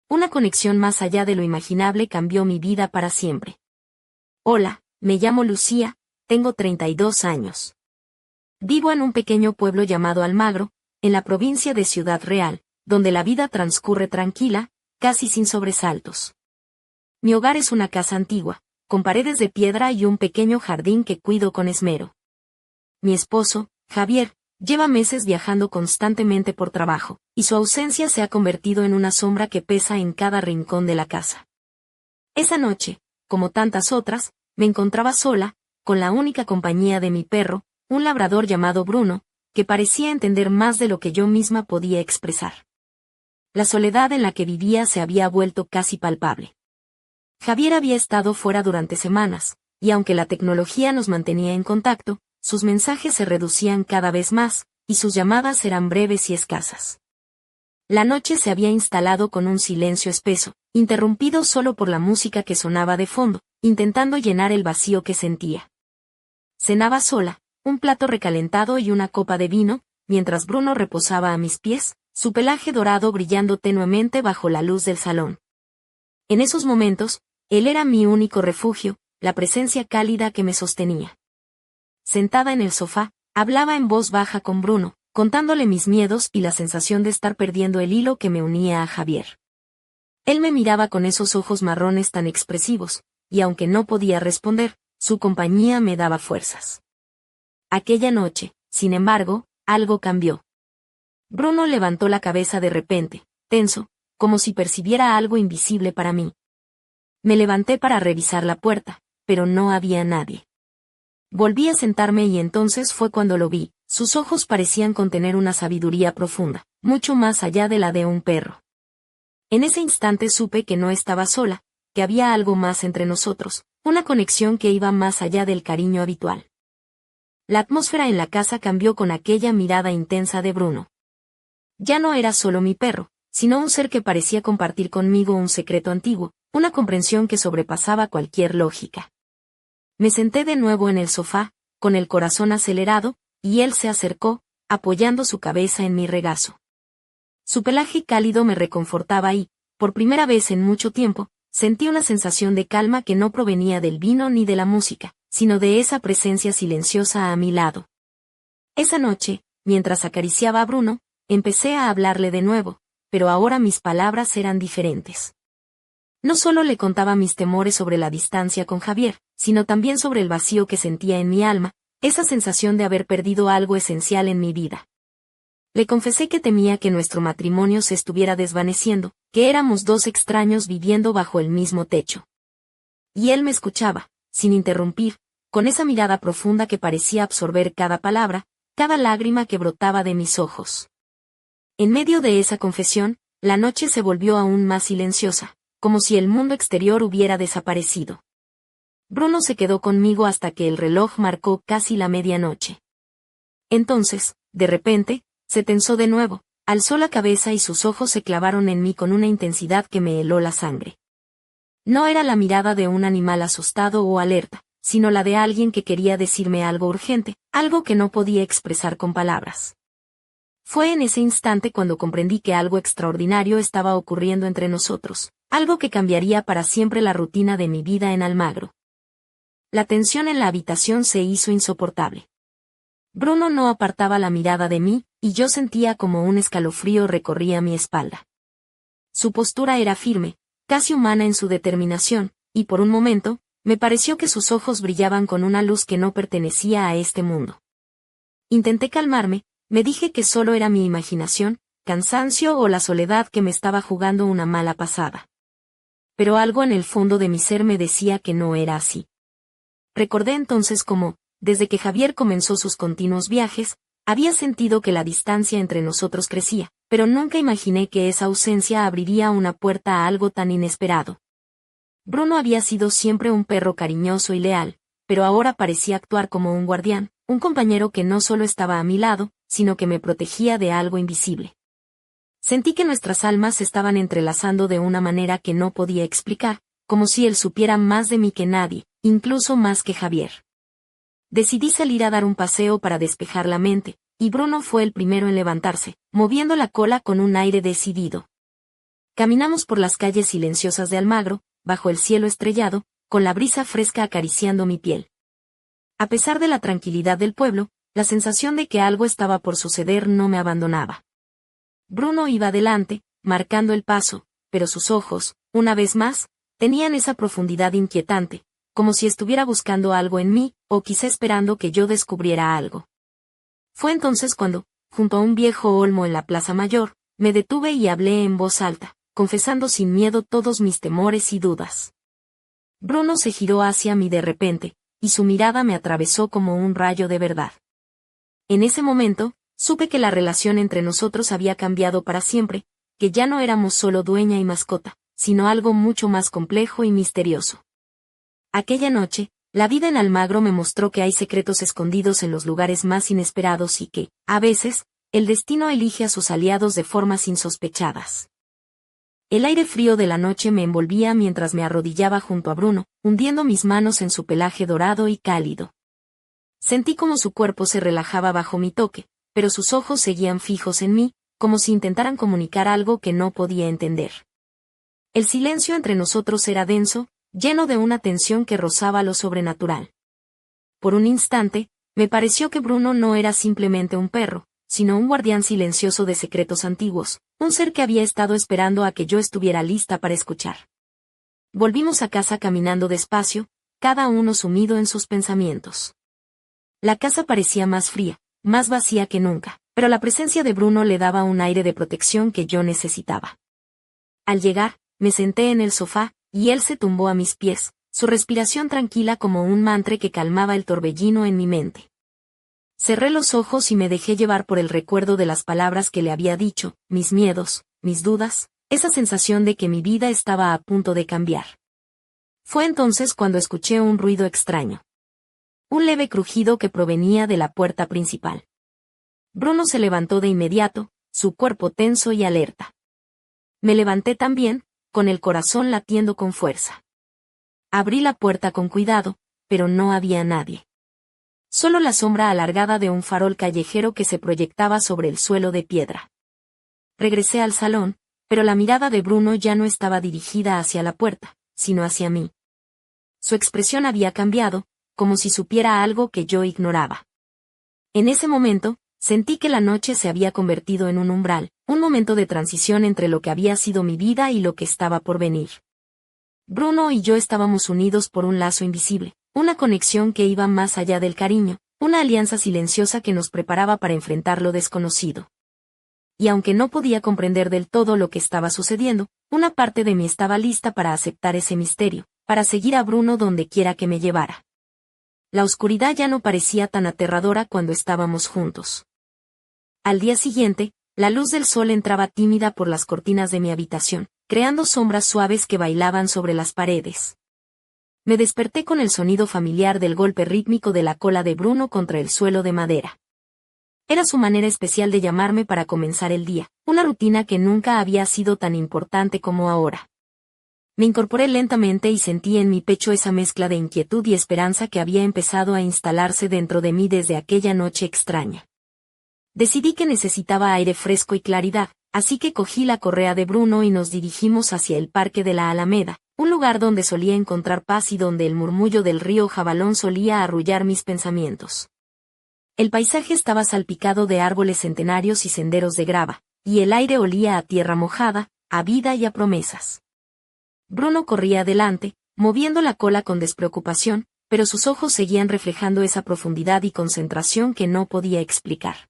Una conexión más allá de lo imaginable cambió mi vida para siempre. Hola, me llamo Lucía, tengo 32 años. Vivo en un pequeño pueblo llamado Almagro, en la provincia de Ciudad Real, donde la vida transcurre tranquila, casi sin sobresaltos. Mi hogar es una casa antigua, con paredes de piedra y un pequeño jardín que cuido con esmero. Mi esposo, Javier, lleva meses viajando constantemente por trabajo, y su ausencia se ha convertido en una sombra que pesa en cada rincón de la casa. Esa noche, como tantas otras, me encontraba sola, con la única compañía de mi perro, un labrador llamado Bruno, que parecía entender más de lo que yo misma podía expresar. La soledad en la que vivía se había vuelto casi palpable. Javier había estado fuera durante semanas, y aunque la tecnología nos mantenía en contacto, sus mensajes se reducían cada vez más, y sus llamadas eran breves y escasas. La noche se había instalado con un silencio espeso, interrumpido solo por la música que sonaba de fondo, intentando llenar el vacío que sentía. Cenaba sola, un plato recalentado y una copa de vino, mientras Bruno reposaba a mis pies, su pelaje dorado brillando tenuemente bajo la luz del salón. En esos momentos, él era mi único refugio, la presencia cálida que me sostenía. Sentada en el sofá, hablaba en voz baja con Bruno, contándole mis miedos y la sensación de estar perdiendo el hilo que me unía a Javier. Él me miraba con esos ojos marrones tan expresivos, y aunque no podía responder, su compañía me daba fuerzas. Aquella noche, sin embargo, algo cambió. Bruno levantó la cabeza de repente, tenso, como si percibiera algo invisible para mí. Me levanté para revisar la puerta, pero no había nadie. Volví a sentarme y entonces fue cuando lo vi. Sus ojos parecían contener una sabiduría profunda, mucho más allá de la de un perro. En ese instante supe que no estaba sola, que había algo más entre nosotros, una conexión que iba más allá del cariño habitual. La atmósfera en la casa cambió con aquella mirada intensa de Bruno. Ya no era solo mi perro, sino un ser que parecía compartir conmigo un secreto antiguo, una comprensión que sobrepasaba cualquier lógica. Me senté de nuevo en el sofá, con el corazón acelerado, y él se acercó, apoyando su cabeza en mi regazo. Su pelaje cálido me reconfortaba y, por primera vez en mucho tiempo, sentí una sensación de calma que no provenía del vino ni de la música, sino de esa presencia silenciosa a mi lado. Esa noche, mientras acariciaba a Bruno, empecé a hablarle de nuevo, pero ahora mis palabras eran diferentes. No solo le contaba mis temores sobre la distancia con Javier, sino también sobre el vacío que sentía en mi alma, esa sensación de haber perdido algo esencial en mi vida. Le confesé que temía que nuestro matrimonio se estuviera desvaneciendo, que éramos dos extraños viviendo bajo el mismo techo. Y él me escuchaba, sin interrumpir, con esa mirada profunda que parecía absorber cada palabra, cada lágrima que brotaba de mis ojos. En medio de esa confesión, la noche se volvió aún más silenciosa, como si el mundo exterior hubiera desaparecido. Bruno se quedó conmigo hasta que el reloj marcó casi la medianoche. Entonces, de repente, se tensó de nuevo, alzó la cabeza y sus ojos se clavaron en mí con una intensidad que me heló la sangre. No era la mirada de un animal asustado o alerta, sino la de alguien que quería decirme algo urgente, algo que no podía expresar con palabras. Fue en ese instante cuando comprendí que algo extraordinario estaba ocurriendo entre nosotros, algo que cambiaría para siempre la rutina de mi vida en Almagro. La tensión en la habitación se hizo insoportable. Bruno no apartaba la mirada de mí, y yo sentía como un escalofrío recorría mi espalda. Su postura era firme, casi humana en su determinación, y por un momento, me pareció que sus ojos brillaban con una luz que no pertenecía a este mundo. Intenté calmarme, me dije que solo era mi imaginación, cansancio o la soledad que me estaba jugando una mala pasada. Pero algo en el fondo de mi ser me decía que no era así. Recordé entonces cómo, desde que Javier comenzó sus continuos viajes, había sentido que la distancia entre nosotros crecía, pero nunca imaginé que esa ausencia abriría una puerta a algo tan inesperado. Bruno había sido siempre un perro cariñoso y leal, pero ahora parecía actuar como un guardián, un compañero que no solo estaba a mi lado, sino que me protegía de algo invisible. Sentí que nuestras almas se estaban entrelazando de una manera que no podía explicar, como si él supiera más de mí que nadie, incluso más que Javier. Decidí salir a dar un paseo para despejar la mente, y Bruno fue el primero en levantarse, moviendo la cola con un aire decidido. Caminamos por las calles silenciosas de Almagro, bajo el cielo estrellado, con la brisa fresca acariciando mi piel. A pesar de la tranquilidad del pueblo, la sensación de que algo estaba por suceder no me abandonaba. Bruno iba adelante, marcando el paso, pero sus ojos, una vez más, tenían esa profundidad inquietante, como si estuviera buscando algo en mí, o quizá esperando que yo descubriera algo. Fue entonces cuando, junto a un viejo olmo en la Plaza Mayor, me detuve y hablé en voz alta, confesando sin miedo todos mis temores y dudas. Bruno se giró hacia mí de repente, y su mirada me atravesó como un rayo de verdad. En ese momento, supe que la relación entre nosotros había cambiado para siempre, que ya no éramos solo dueña y mascota, sino algo mucho más complejo y misterioso. Aquella noche, la vida en Almagro me mostró que hay secretos escondidos en los lugares más inesperados y que, a veces, el destino elige a sus aliados de formas insospechadas. El aire frío de la noche me envolvía mientras me arrodillaba junto a Bruno, hundiendo mis manos en su pelaje dorado y cálido. Sentí como su cuerpo se relajaba bajo mi toque, pero sus ojos seguían fijos en mí, como si intentaran comunicar algo que no podía entender. El silencio entre nosotros era denso, lleno de una tensión que rozaba lo sobrenatural. Por un instante, me pareció que Bruno no era simplemente un perro, sino un guardián silencioso de secretos antiguos, un ser que había estado esperando a que yo estuviera lista para escuchar. Volvimos a casa caminando despacio, cada uno sumido en sus pensamientos. La casa parecía más fría, más vacía que nunca, pero la presencia de Bruno le daba un aire de protección que yo necesitaba. Al llegar, me senté en el sofá, y él se tumbó a mis pies, su respiración tranquila como un mantra que calmaba el torbellino en mi mente. Cerré los ojos y me dejé llevar por el recuerdo de las palabras que le había dicho, mis miedos, mis dudas, esa sensación de que mi vida estaba a punto de cambiar. Fue entonces cuando escuché un ruido extraño. Un leve crujido que provenía de la puerta principal. Bruno se levantó de inmediato, su cuerpo tenso y alerta. Me levanté también, con el corazón latiendo con fuerza. Abrí la puerta con cuidado, pero no había nadie. Solo la sombra alargada de un farol callejero que se proyectaba sobre el suelo de piedra. Regresé al salón, pero la mirada de Bruno ya no estaba dirigida hacia la puerta, sino hacia mí. Su expresión había cambiado, como si supiera algo que yo ignoraba. En ese momento, sentí que la noche se había convertido en un umbral, un momento de transición entre lo que había sido mi vida y lo que estaba por venir. Bruno y yo estábamos unidos por un lazo invisible, una conexión que iba más allá del cariño, una alianza silenciosa que nos preparaba para enfrentar lo desconocido. Y aunque no podía comprender del todo lo que estaba sucediendo, una parte de mí estaba lista para aceptar ese misterio, para seguir a Bruno donde quiera que me llevara. La oscuridad ya no parecía tan aterradora cuando estábamos juntos. Al día siguiente, la luz del sol entraba tímida por las cortinas de mi habitación, creando sombras suaves que bailaban sobre las paredes. Me desperté con el sonido familiar del golpe rítmico de la cola de Bruno contra el suelo de madera. Era su manera especial de llamarme para comenzar el día, una rutina que nunca había sido tan importante como ahora. Me incorporé lentamente y sentí en mi pecho esa mezcla de inquietud y esperanza que había empezado a instalarse dentro de mí desde aquella noche extraña. Decidí que necesitaba aire fresco y claridad, así que cogí la correa de Bruno y nos dirigimos hacia el Parque de la Alameda, un lugar donde solía encontrar paz y donde el murmullo del río Jabalón solía arrullar mis pensamientos. El paisaje estaba salpicado de árboles centenarios y senderos de grava, y el aire olía a tierra mojada, a vida y a promesas. Bruno corría adelante, moviendo la cola con despreocupación, pero sus ojos seguían reflejando esa profundidad y concentración que no podía explicar.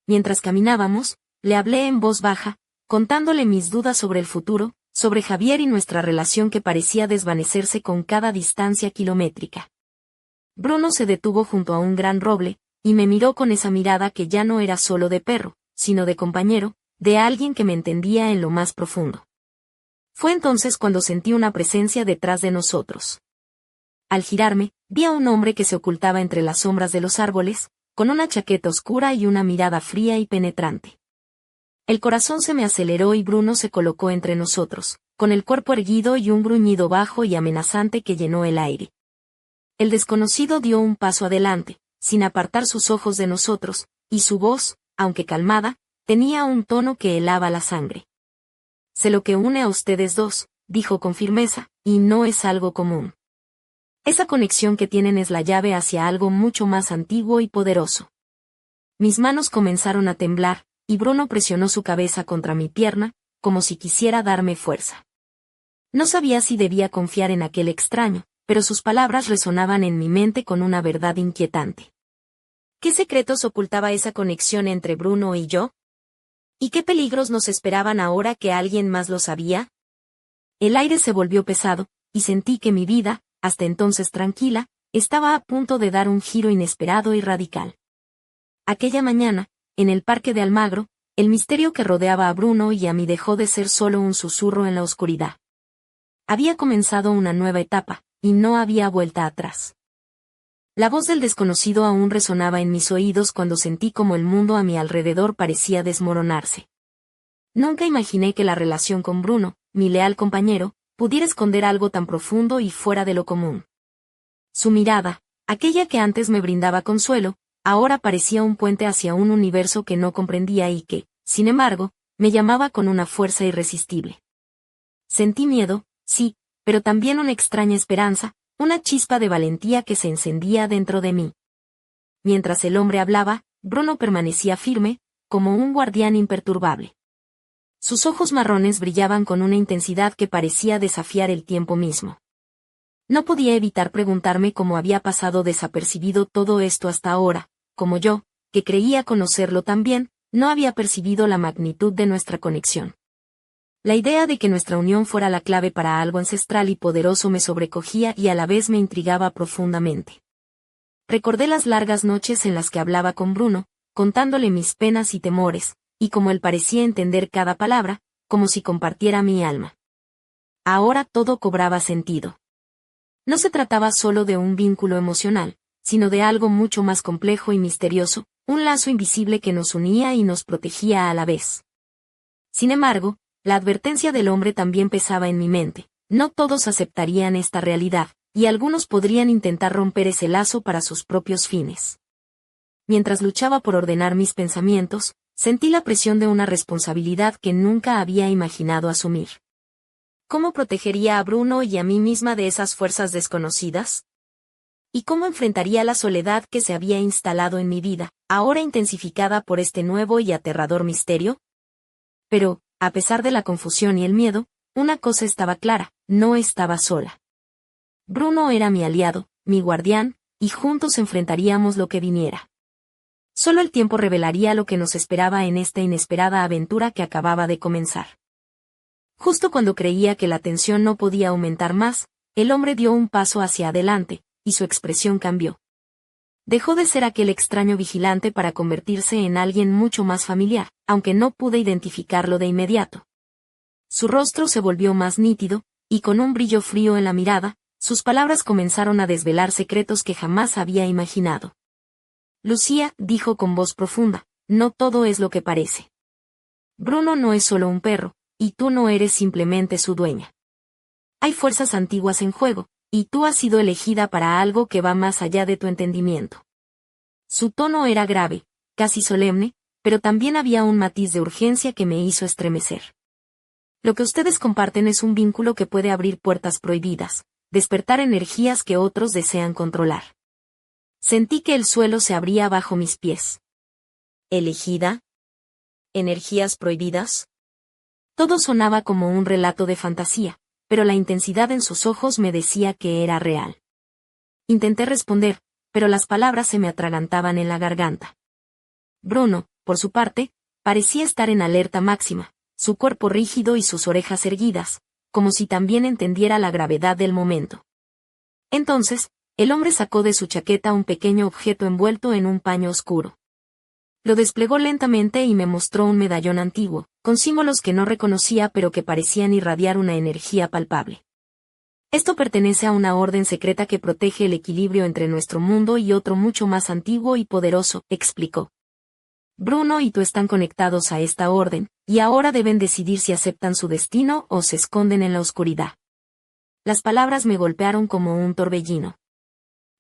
Mientras caminábamos, le hablé en voz baja, contándole mis dudas sobre el futuro, sobre Javier y nuestra relación que parecía desvanecerse con cada distancia kilométrica. Bruno se detuvo junto a un gran roble, y me miró con esa mirada que ya no era solo de perro, sino de compañero, de alguien que me entendía en lo más profundo. Fue entonces cuando sentí una presencia detrás de nosotros. Al girarme, vi a un hombre que se ocultaba entre las sombras de los árboles, con una chaqueta oscura y una mirada fría y penetrante. El corazón se me aceleró y Bruno se colocó entre nosotros, con el cuerpo erguido y un gruñido bajo y amenazante que llenó el aire. El desconocido dio un paso adelante, sin apartar sus ojos de nosotros, y su voz, aunque calmada, tenía un tono que helaba la sangre. Sé lo que une a ustedes dos, dijo con firmeza, y no es algo común. Esa conexión que tienen es la llave hacia algo mucho más antiguo y poderoso. Mis manos comenzaron a temblar, y Bruno presionó su cabeza contra mi pierna, como si quisiera darme fuerza. No sabía si debía confiar en aquel extraño, pero sus palabras resonaban en mi mente con una verdad inquietante. ¿Qué secretos ocultaba esa conexión entre Bruno y yo? ¿Y qué peligros nos esperaban ahora que alguien más lo sabía? El aire se volvió pesado, y sentí que mi vida, hasta entonces tranquila, estaba a punto de dar un giro inesperado y radical. Aquella mañana, en el parque de Almagro, el misterio que rodeaba a Bruno y a mí dejó de ser solo un susurro en la oscuridad. Había comenzado una nueva etapa, y no había vuelta atrás. La voz del desconocido aún resonaba en mis oídos cuando sentí como el mundo a mi alrededor parecía desmoronarse. Nunca imaginé que la relación con Bruno, mi leal compañero, pudiera esconder algo tan profundo y fuera de lo común. Su mirada, aquella que antes me brindaba consuelo, ahora parecía un puente hacia un universo que no comprendía y que, sin embargo, me llamaba con una fuerza irresistible. Sentí miedo, sí, pero también una extraña esperanza, una chispa de valentía que se encendía dentro de mí. Mientras el hombre hablaba, Bruno permanecía firme, como un guardián imperturbable. Sus ojos marrones brillaban con una intensidad que parecía desafiar el tiempo mismo. No podía evitar preguntarme cómo había pasado desapercibido todo esto hasta ahora, como yo, que creía conocerlo tan bien, no había percibido la magnitud de nuestra conexión. La idea de que nuestra unión fuera la clave para algo ancestral y poderoso me sobrecogía y a la vez me intrigaba profundamente. Recordé las largas noches en las que hablaba con Bruno, contándole mis penas y temores, y como él parecía entender cada palabra, como si compartiera mi alma. Ahora todo cobraba sentido. No se trataba solo de un vínculo emocional, sino de algo mucho más complejo y misterioso, un lazo invisible que nos unía y nos protegía a la vez. Sin embargo, la advertencia del hombre también pesaba en mi mente. No todos aceptarían esta realidad, y algunos podrían intentar romper ese lazo para sus propios fines. Mientras luchaba por ordenar mis pensamientos, sentí la presión de una responsabilidad que nunca había imaginado asumir. ¿Cómo protegería a Bruno y a mí misma de esas fuerzas desconocidas? ¿Y cómo enfrentaría la soledad que se había instalado en mi vida, ahora intensificada por este nuevo y aterrador misterio? Pero, a pesar de la confusión y el miedo, una cosa estaba clara, no estaba sola. Bruno era mi aliado, mi guardián, y juntos enfrentaríamos lo que viniera. Solo el tiempo revelaría lo que nos esperaba en esta inesperada aventura que acababa de comenzar. Justo cuando creía que la tensión no podía aumentar más, el hombre dio un paso hacia adelante, y su expresión cambió. Dejó de ser aquel extraño vigilante para convertirse en alguien mucho más familiar, aunque no pude identificarlo de inmediato. Su rostro se volvió más nítido, y con un brillo frío en la mirada, sus palabras comenzaron a desvelar secretos que jamás había imaginado. Lucía, dijo con voz profunda, no todo es lo que parece. Bruno no es solo un perro, y tú no eres simplemente su dueña. Hay fuerzas antiguas en juego, y tú has sido elegida para algo que va más allá de tu entendimiento. Su tono era grave, casi solemne, pero también había un matiz de urgencia que me hizo estremecer. Lo que ustedes comparten es un vínculo que puede abrir puertas prohibidas, despertar energías que otros desean controlar. Sentí que el suelo se abría bajo mis pies. ¿Elegida? ¿Energías prohibidas? Todo sonaba como un relato de fantasía, pero la intensidad en sus ojos me decía que era real. Intenté responder, pero las palabras se me atragantaban en la garganta. Bruno, por su parte, parecía estar en alerta máxima, su cuerpo rígido y sus orejas erguidas, como si también entendiera la gravedad del momento. Entonces, el hombre sacó de su chaqueta un pequeño objeto envuelto en un paño oscuro. Lo desplegó lentamente y me mostró un medallón antiguo, con símbolos que no reconocía pero que parecían irradiar una energía palpable. Esto pertenece a una orden secreta que protege el equilibrio entre nuestro mundo y otro mucho más antiguo y poderoso, explicó. Bruno y tú están conectados a esta orden, y ahora deben decidir si aceptan su destino o se esconden en la oscuridad. Las palabras me golpearon como un torbellino.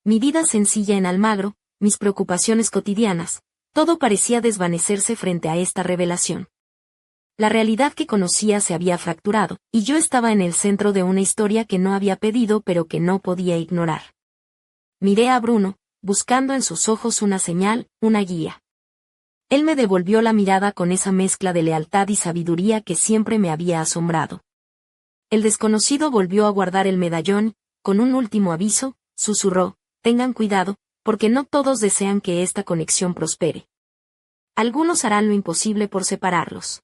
Mi vida sencilla en Almagro, mis preocupaciones cotidianas, todo parecía desvanecerse frente a esta revelación. La realidad que conocía se había fracturado, y yo estaba en el centro de una historia que no había pedido pero que no podía ignorar. Miré a Bruno, buscando en sus ojos una señal, una guía. Él me devolvió la mirada con esa mezcla de lealtad y sabiduría que siempre me había asombrado. El desconocido volvió a guardar el medallón, con un último aviso, susurró: tengan cuidado, porque no todos desean que esta conexión prospere. Algunos harán lo imposible por separarlos.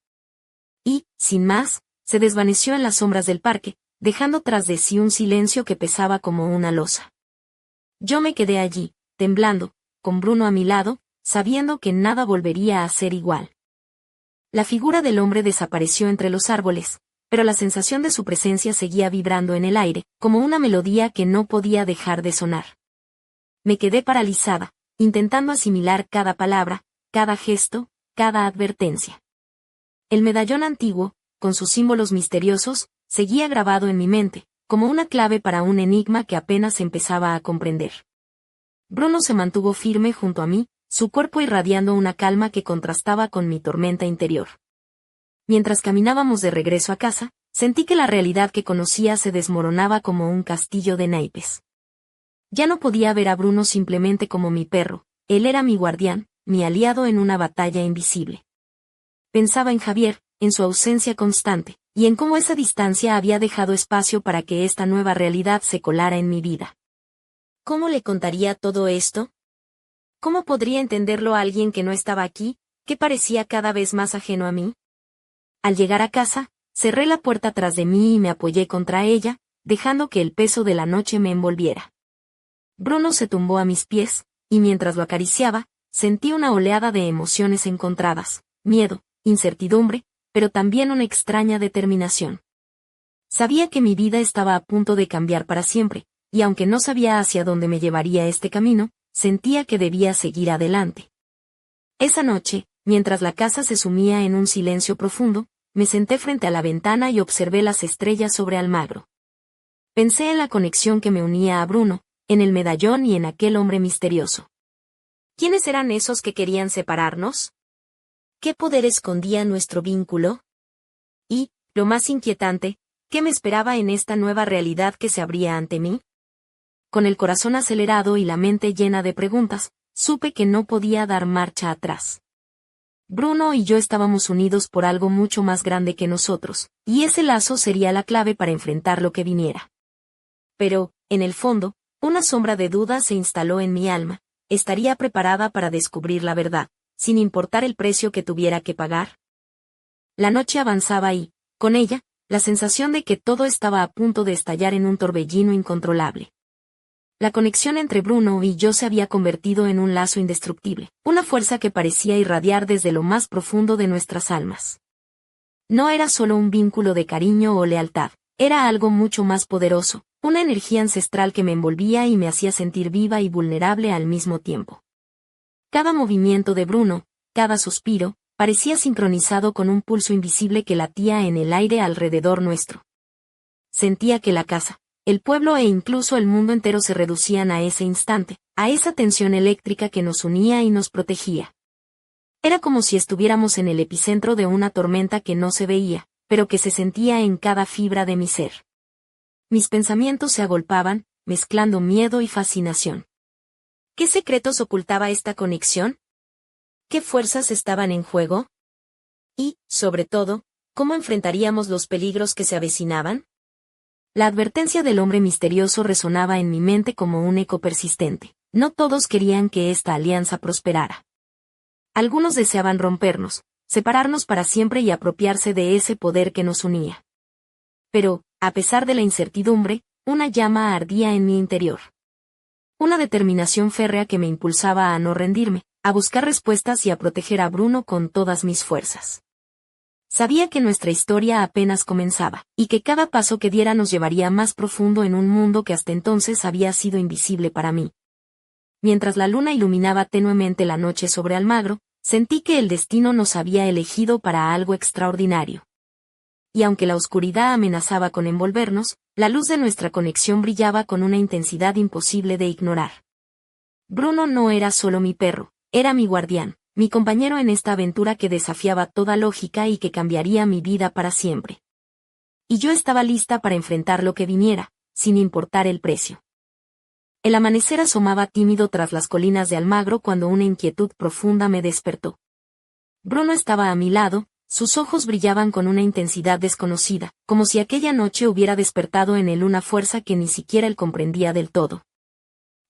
Y, sin más, se desvaneció en las sombras del parque, dejando tras de sí un silencio que pesaba como una losa. Yo me quedé allí, temblando, con Bruno a mi lado, sabiendo que nada volvería a ser igual. La figura del hombre desapareció entre los árboles, pero la sensación de su presencia seguía vibrando en el aire, como una melodía que no podía dejar de sonar. Me quedé paralizada, intentando asimilar cada palabra, cada gesto, cada advertencia. El medallón antiguo, con sus símbolos misteriosos, seguía grabado en mi mente, como una clave para un enigma que apenas empezaba a comprender. Bruno se mantuvo firme junto a mí, su cuerpo irradiando una calma que contrastaba con mi tormenta interior. Mientras caminábamos de regreso a casa, sentí que la realidad que conocía se desmoronaba como un castillo de naipes. Ya no podía ver a Bruno simplemente como mi perro, él era mi guardián, mi aliado en una batalla invisible. Pensaba en Javier, en su ausencia constante, y en cómo esa distancia había dejado espacio para que esta nueva realidad se colara en mi vida. ¿Cómo le contaría todo esto? ¿Cómo podría entenderlo a alguien que no estaba aquí, que parecía cada vez más ajeno a mí? Al llegar a casa, cerré la puerta tras de mí y me apoyé contra ella, dejando que el peso de la noche me envolviera. Bruno se tumbó a mis pies, y mientras lo acariciaba, sentí una oleada de emociones encontradas, miedo, incertidumbre, pero también una extraña determinación. Sabía que mi vida estaba a punto de cambiar para siempre, y aunque no sabía hacia dónde me llevaría este camino, sentía que debía seguir adelante. Esa noche, mientras la casa se sumía en un silencio profundo, me senté frente a la ventana y observé las estrellas sobre Almagro. Pensé en la conexión que me unía a Bruno, en el medallón y en aquel hombre misterioso. ¿Quiénes eran esos que querían separarnos? ¿Qué poder escondía nuestro vínculo? Y, lo más inquietante, ¿qué me esperaba en esta nueva realidad que se abría ante mí? Con el corazón acelerado y la mente llena de preguntas, supe que no podía dar marcha atrás. Bruno y yo estábamos unidos por algo mucho más grande que nosotros, y ese lazo sería la clave para enfrentar lo que viniera. Pero, en el fondo, una sombra de duda se instaló en mi alma. ¿Estaría preparada para descubrir la verdad, sin importar el precio que tuviera que pagar? La noche avanzaba y, con ella, la sensación de que todo estaba a punto de estallar en un torbellino incontrolable. La conexión entre Bruno y yo se había convertido en un lazo indestructible, una fuerza que parecía irradiar desde lo más profundo de nuestras almas. No era solo un vínculo de cariño o lealtad, era algo mucho más poderoso, una energía ancestral que me envolvía y me hacía sentir viva y vulnerable al mismo tiempo. Cada movimiento de Bruno, cada suspiro, parecía sincronizado con un pulso invisible que latía en el aire alrededor nuestro. Sentía que la casa, el pueblo e incluso el mundo entero se reducían a ese instante, a esa tensión eléctrica que nos unía y nos protegía. Era como si estuviéramos en el epicentro de una tormenta que no se veía, pero que se sentía en cada fibra de mi ser. Mis pensamientos se agolpaban, mezclando miedo y fascinación. ¿Qué secretos ocultaba esta conexión? ¿Qué fuerzas estaban en juego? Y, sobre todo, ¿cómo enfrentaríamos los peligros que se avecinaban? La advertencia del hombre misterioso resonaba en mi mente como un eco persistente. No todos querían que esta alianza prosperara. Algunos deseaban rompernos, separarnos para siempre y apropiarse de ese poder que nos unía. Pero, a pesar de la incertidumbre, una llama ardía en mi interior. Una determinación férrea que me impulsaba a no rendirme, a buscar respuestas y a proteger a Bruno con todas mis fuerzas. Sabía que nuestra historia apenas comenzaba, y que cada paso que diera nos llevaría más profundo en un mundo que hasta entonces había sido invisible para mí. Mientras la luna iluminaba tenuemente la noche sobre Almagro, sentí que el destino nos había elegido para algo extraordinario. Y aunque la oscuridad amenazaba con envolvernos, la luz de nuestra conexión brillaba con una intensidad imposible de ignorar. Bruno no era solo mi perro, era mi guardián, mi compañero en esta aventura que desafiaba toda lógica y que cambiaría mi vida para siempre. Y yo estaba lista para enfrentar lo que viniera, sin importar el precio. El amanecer asomaba tímido tras las colinas de Almagro cuando una inquietud profunda me despertó. Bruno estaba a mi lado, sus ojos brillaban con una intensidad desconocida, como si aquella noche hubiera despertado en él una fuerza que ni siquiera él comprendía del todo.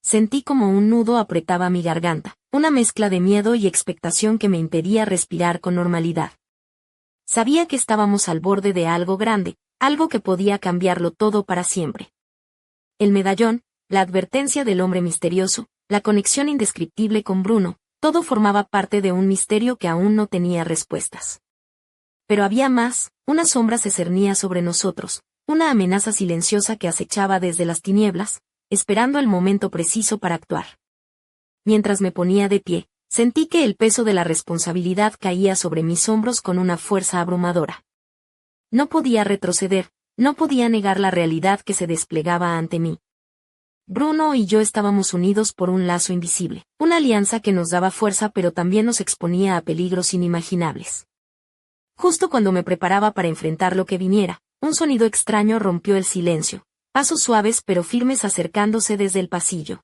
Sentí como un nudo apretaba mi garganta, una mezcla de miedo y expectación que me impedía respirar con normalidad. Sabía que estábamos al borde de algo grande, algo que podía cambiarlo todo para siempre. El medallón, la advertencia del hombre misterioso, la conexión indescriptible con Bruno, todo formaba parte de un misterio que aún no tenía respuestas. Pero había más, una sombra se cernía sobre nosotros, una amenaza silenciosa que acechaba desde las tinieblas, esperando el momento preciso para actuar. Mientras me ponía de pie, sentí que el peso de la responsabilidad caía sobre mis hombros con una fuerza abrumadora. No podía retroceder, no podía negar la realidad que se desplegaba ante mí. Bruno y yo estábamos unidos por un lazo invisible, una alianza que nos daba fuerza pero también nos exponía a peligros inimaginables. Justo cuando me preparaba para enfrentar lo que viniera, un sonido extraño rompió el silencio, pasos suaves pero firmes acercándose desde el pasillo.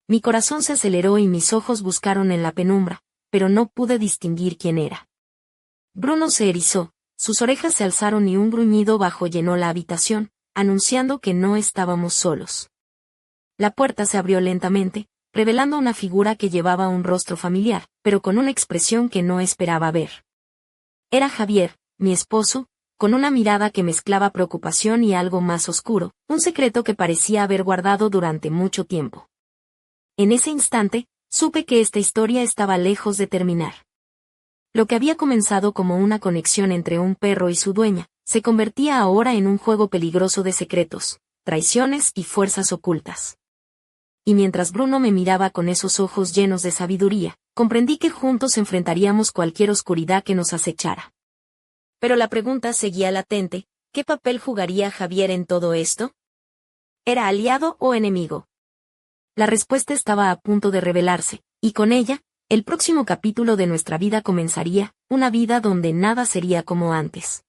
Mi corazón se aceleró y mis ojos buscaron en la penumbra, pero no pude distinguir quién era. Bruno se erizó, sus orejas se alzaron y un gruñido bajo llenó la habitación, anunciando que no estábamos solos. La puerta se abrió lentamente, revelando una figura que llevaba un rostro familiar, pero con una expresión que no esperaba ver. Era Javier, mi esposo, con una mirada que mezclaba preocupación y algo más oscuro, un secreto que parecía haber guardado durante mucho tiempo. En ese instante, supe que esta historia estaba lejos de terminar. Lo que había comenzado como una conexión entre un perro y su dueña, se convertía ahora en un juego peligroso de secretos, traiciones y fuerzas ocultas. Y mientras Bruno me miraba con esos ojos llenos de sabiduría, comprendí que juntos enfrentaríamos cualquier oscuridad que nos acechara. Pero la pregunta seguía latente, ¿qué papel jugaría Javier en todo esto? ¿Era aliado o enemigo? La respuesta estaba a punto de revelarse, y con ella, el próximo capítulo de nuestra vida comenzaría, una vida donde nada sería como antes.